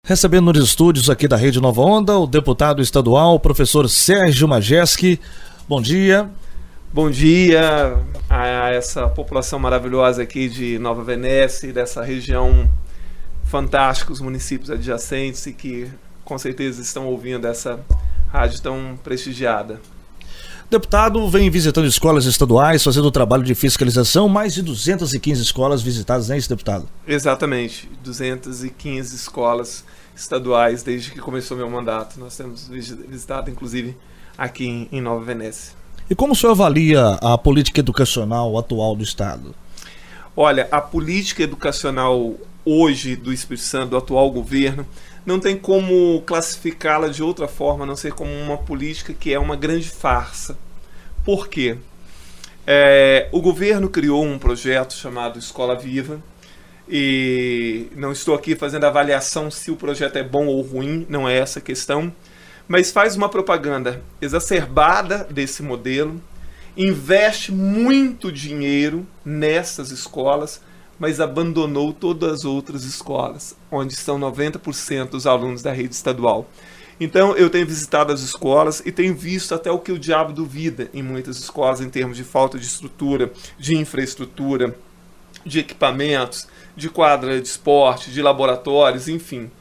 Recebendo nos estúdios aqui da Rede Nova Onda, o deputado estadual, o professor Sérgio Majeski. Bom dia. Bom dia a essa população maravilhosa aqui de Nova Venécia e dessa região fantástica, os municípios adjacentes e que com certeza estão ouvindo essa rádio tão prestigiada. O deputado vem visitando escolas estaduais, fazendo o trabalho de fiscalização, mais de 215 escolas visitadas, não é isso, deputado? Exatamente, 215 escolas estaduais desde que começou meu mandato. Nós temos visitado, inclusive, aqui em Nova Venécia. E como o senhor avalia a política educacional atual do Estado? Olha, a política educacional hoje do Espírito Santo, do atual governo, não tem como classificá-la de outra forma, a não ser como uma política que é uma grande farsa. Por quê? O governo criou um projeto chamado Escola Viva, e não estou aqui fazendo avaliação se o projeto é bom ou ruim, não é essa a questão, mas faz uma propaganda exacerbada desse modelo, investe muito dinheiro nessas escolas, mas abandonou todas as outras escolas, onde estão 90% dos alunos da rede estadual. Então eu tenho visitado as escolas e tenho visto até o que o diabo duvida em muitas escolas em termos de falta de estrutura, de infraestrutura, de equipamentos, de quadra de esporte, de laboratórios, enfim.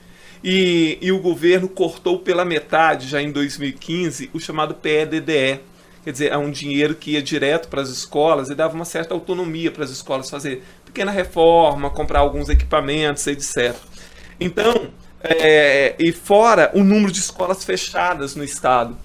E o governo cortou pela metade, já em 2015, o chamado PEDDE. Quer dizer, é um dinheiro que ia direto para as escolas e dava uma certa autonomia para as escolas fazer pequena reforma, comprar alguns equipamentos, etc. Então, e fora o número de escolas fechadas no estado.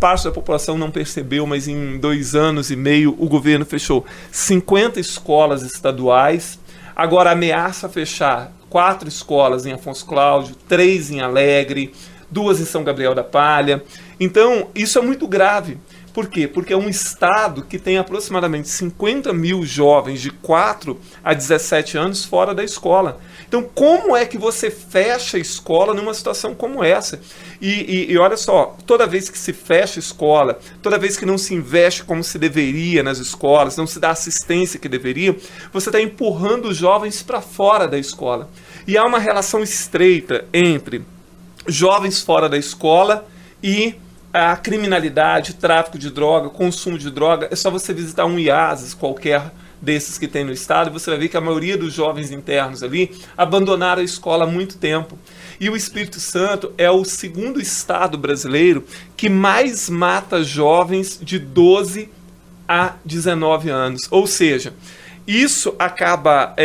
Parte da população não percebeu, mas em 2 anos e meio o governo fechou 50 escolas estaduais. Agora ameaça fechar 4 escolas em Afonso Cláudio, 3 em Alegre, 2 em São Gabriel da Palha. Então, isso é muito grave. Por quê? Porque é um estado que tem aproximadamente 50 mil jovens de 4 a 17 anos fora da escola. Então, como é que você fecha a escola numa situação como essa? E olha só, toda vez que se fecha a escola, toda vez que não se investe como se deveria nas escolas, não se dá assistência que deveria, você está empurrando os jovens para fora da escola. E há uma relação estreita entre jovens fora da escola e a criminalidade, tráfico de droga, consumo de droga. É só você visitar um IASES qualquer desses que tem no estado e você vai ver que a maioria dos jovens internos ali abandonaram a escola há muito tempo. E o Espírito Santo é o segundo estado brasileiro que mais mata jovens de 12 a 19 anos. Ou seja, isso acaba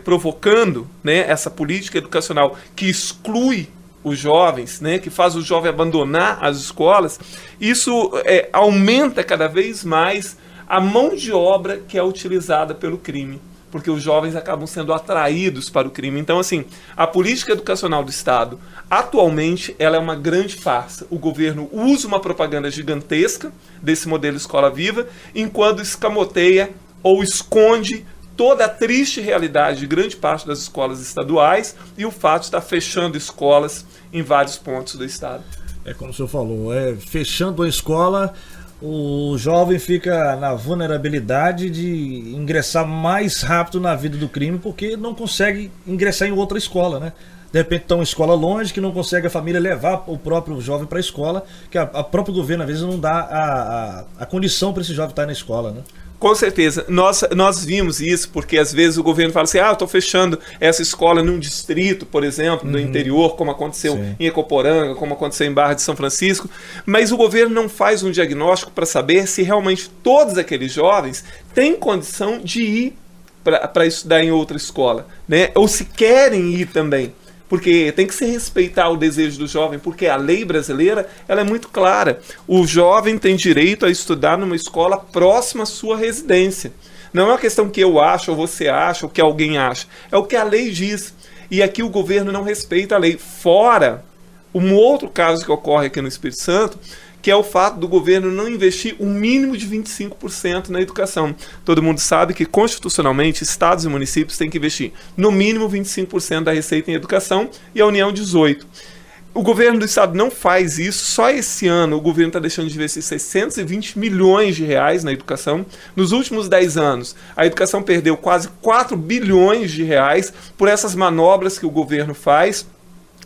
provocando, né, essa política educacional que exclui os jovens, né, que faz o jovem abandonar as escolas. Isso aumenta cada vez mais a mão de obra que é utilizada pelo crime, porque os jovens acabam sendo atraídos para o crime. Então, assim, a política educacional do Estado, atualmente, ela é uma grande farsa. O governo usa uma propaganda gigantesca desse modelo Escola Viva, enquanto escamoteia ou esconde toda a triste realidade de grande parte das escolas estaduais e o fato de estar fechando escolas em vários pontos do estado. É como o senhor falou, fechando a escola, o jovem fica na vulnerabilidade de ingressar mais rápido na vida do crime porque não consegue ingressar em outra escola, né? De repente está uma escola longe que não consegue a família levar o próprio jovem para a escola, que a próprio governo às vezes não dá a condição para esse jovem estar na escola, né? Com certeza, nós vimos isso, porque às vezes o governo fala assim, eu estou fechando essa escola num distrito, por exemplo, do interior, como aconteceu em Ecoporanga, como aconteceu em Barra de São Francisco, mas o governo não faz um diagnóstico para saber se realmente todos aqueles jovens têm condição de ir para estudar em outra escola, né? Ou se querem ir também. Porque tem que se respeitar o desejo do jovem, porque a lei brasileira ela é muito clara. O jovem tem direito a estudar numa escola próxima à sua residência. Não é uma questão que eu acho, ou você acha, ou que alguém acha. É o que a lei diz. E aqui o governo não respeita a lei. Fora um outro caso que ocorre aqui no Espírito Santo, que é o fato do governo não investir um mínimo de 25% na educação. Todo mundo sabe que, constitucionalmente, estados e municípios têm que investir no mínimo 25% da receita em educação e a União 18%. O governo do estado não faz isso. Só esse ano o governo está deixando de investir 620 milhões de reais na educação. Nos últimos 10 anos, a educação perdeu quase 4 bilhões de reais por essas manobras que o governo faz.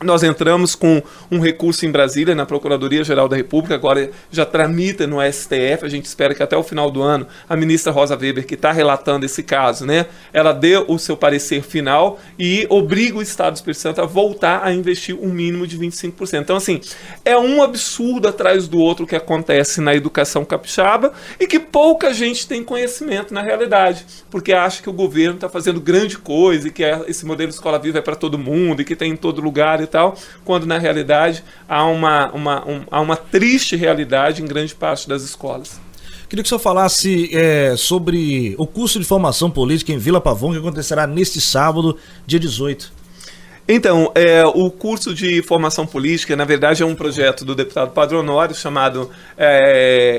Nós entramos com um recurso em Brasília, na Procuradoria-Geral da República, agora já tramita no STF, a gente espera que até o final do ano a ministra Rosa Weber, que está relatando esse caso, né, ela dê o seu parecer final e obriga o Estado do Espírito Santo a voltar a investir um mínimo de 25%. Então, assim, é um absurdo atrás do outro que acontece na educação capixaba e que pouca gente tem conhecimento na realidade, porque acha que o governo está fazendo grande coisa e que esse modelo Escola Viva é para todo mundo e que tem em todo lugar e tal, quando na realidade há uma triste realidade em grande parte das escolas. Queria que o senhor falasse sobre o curso de formação política em Vila Pavão, que acontecerá neste sábado, dia 18. Então, o curso de formação política, na verdade, é um projeto do deputado Padre Honório chamado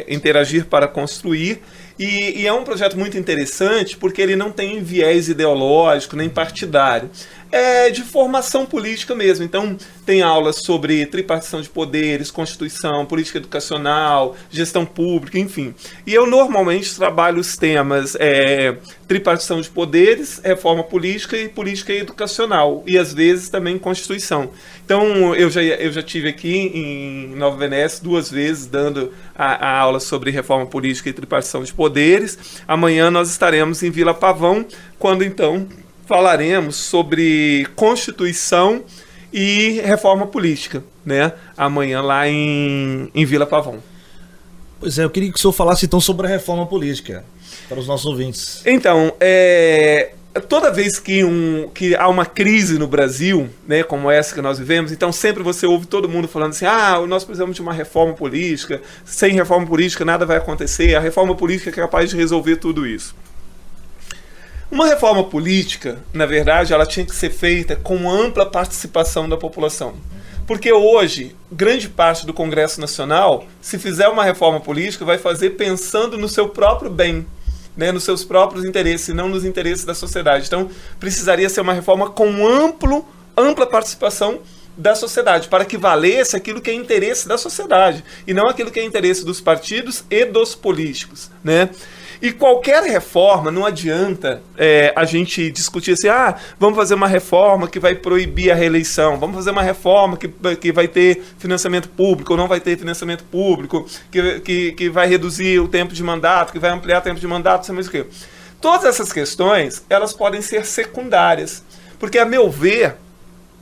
Interagir para Construir, e é um projeto muito interessante porque ele não tem viés ideológico nem partidário. É de formação política mesmo. Então, tem aulas sobre tripartição de poderes, Constituição, política educacional, gestão pública, enfim. E eu normalmente trabalho os temas tripartição de poderes, reforma política e política educacional. E às vezes também Constituição. Então, eu já tive aqui em Nova Venécia 2 vezes dando a aula sobre reforma política e tripartição de poderes. Amanhã nós estaremos em Vila Pavão, quando então falaremos sobre Constituição e reforma política, né? Amanhã lá em Vila Pavão. Pois é, eu queria que o senhor falasse então sobre a reforma política, para os nossos ouvintes. Então, toda vez que há uma crise no Brasil, né, como essa que nós vivemos, então sempre você ouve todo mundo falando assim, nós precisamos de uma reforma política, sem reforma política nada vai acontecer, a reforma política é capaz de resolver tudo isso. Uma reforma política, na verdade, ela tinha que ser feita com ampla participação da população. Porque hoje, grande parte do Congresso Nacional, se fizer uma reforma política, vai fazer pensando no seu próprio bem, né, nos seus próprios interesses, e não nos interesses da sociedade. Então, precisaria ser uma reforma com ampla participação da sociedade, para que valesse aquilo que é interesse da sociedade, e não aquilo que é interesse dos partidos e dos políticos, né? E qualquer reforma, não adianta a gente discutir assim, vamos fazer uma reforma que vai proibir a reeleição, vamos fazer uma reforma que vai ter financiamento público ou não vai ter financiamento público, que vai reduzir o tempo de mandato, que vai ampliar o tempo de mandato, não sei mais o quê. Todas essas questões, elas podem ser secundárias, porque, a meu ver,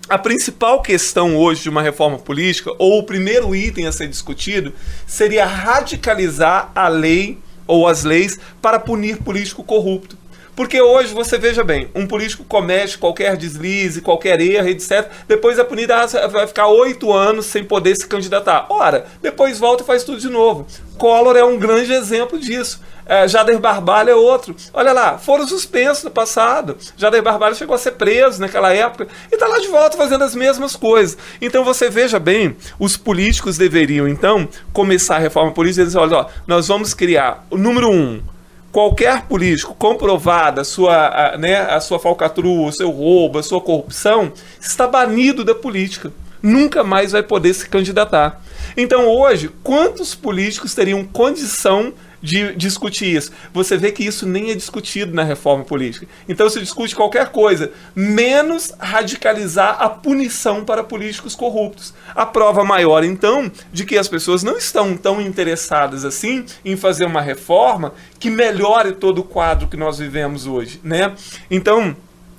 a principal questão hoje de uma reforma política, ou o primeiro item a ser discutido, seria radicalizar a lei ou as leis para punir político corrupto. Porque hoje, você veja bem, um político comete qualquer deslize, qualquer erro, etc. Depois é punido, vai ficar 8 anos sem poder se candidatar. Ora, depois volta e faz tudo de novo. Collor é um grande exemplo disso. Jader Barbalho é outro. Olha lá, foram suspensos no passado. Jader Barbalho chegou a ser preso naquela época e está lá de volta fazendo as mesmas coisas. Então você veja bem, os políticos deveriam então começar a reforma política e dizer, olha, nós vamos criar o número 1, qualquer político comprovada a sua falcatrua, o seu roubo, a sua corrupção, está banido da política. Nunca mais vai poder se candidatar. Então hoje, quantos políticos teriam condição de discutir isso? Você vê que isso nem é discutido na reforma política. Então se discute qualquer coisa, menos radicalizar a punição para políticos corruptos. A prova maior, então, de que as pessoas não estão tão interessadas assim em fazer uma reforma que melhore todo o quadro que nós vivemos hoje, né? Então,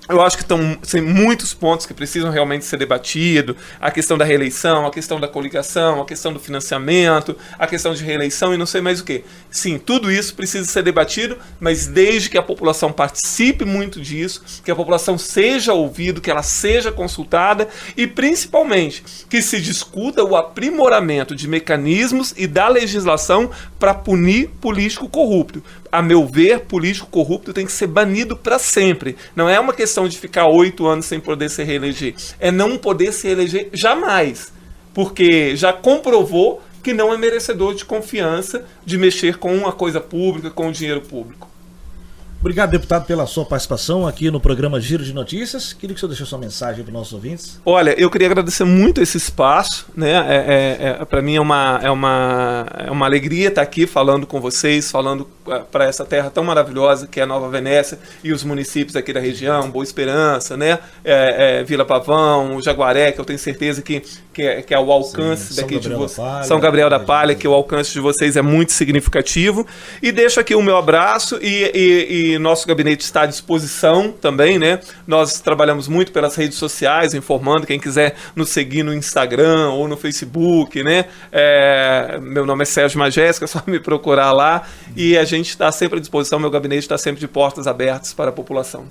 eu acho que tem muitos pontos que precisam realmente ser debatidos, a questão da reeleição, a questão da coligação, a questão do financiamento, a questão de reeleição e não sei mais o que. Sim, tudo isso precisa ser debatido, mas desde que a população participe muito disso, que a população seja ouvida, que ela seja consultada e principalmente que se discuta o aprimoramento de mecanismos e da legislação para punir político corrupto. A meu ver, político corrupto tem que ser banido para sempre. Não é uma questão de ficar 8 anos sem poder se reeleger. É não poder se eleger jamais. Porque já comprovou que não é merecedor de confiança de mexer com a coisa pública, com o dinheiro público. Obrigado, deputado, pela sua participação aqui no programa Giro de Notícias. Queria que o senhor deixasse sua mensagem para os nossos ouvintes. Olha, eu queria agradecer muito esse espaço, né? Para mim é uma alegria estar aqui falando com vocês, falando para essa terra tão maravilhosa que é a Nova Venécia e os municípios aqui da região, Boa Esperança, né? Vila Pavão, Jaguaré, que eu tenho certeza que é o alcance daqui de vocês. São Gabriel da Palha, que o alcance de vocês é muito significativo. E deixo aqui o meu abraço e nosso gabinete está à disposição também, né? Nós trabalhamos muito pelas redes sociais, informando quem quiser nos seguir no Instagram ou no Facebook, né? Meu nome é Sérgio Majesca, é só me procurar lá e a gente está sempre à disposição, meu gabinete está sempre de portas abertas para a população.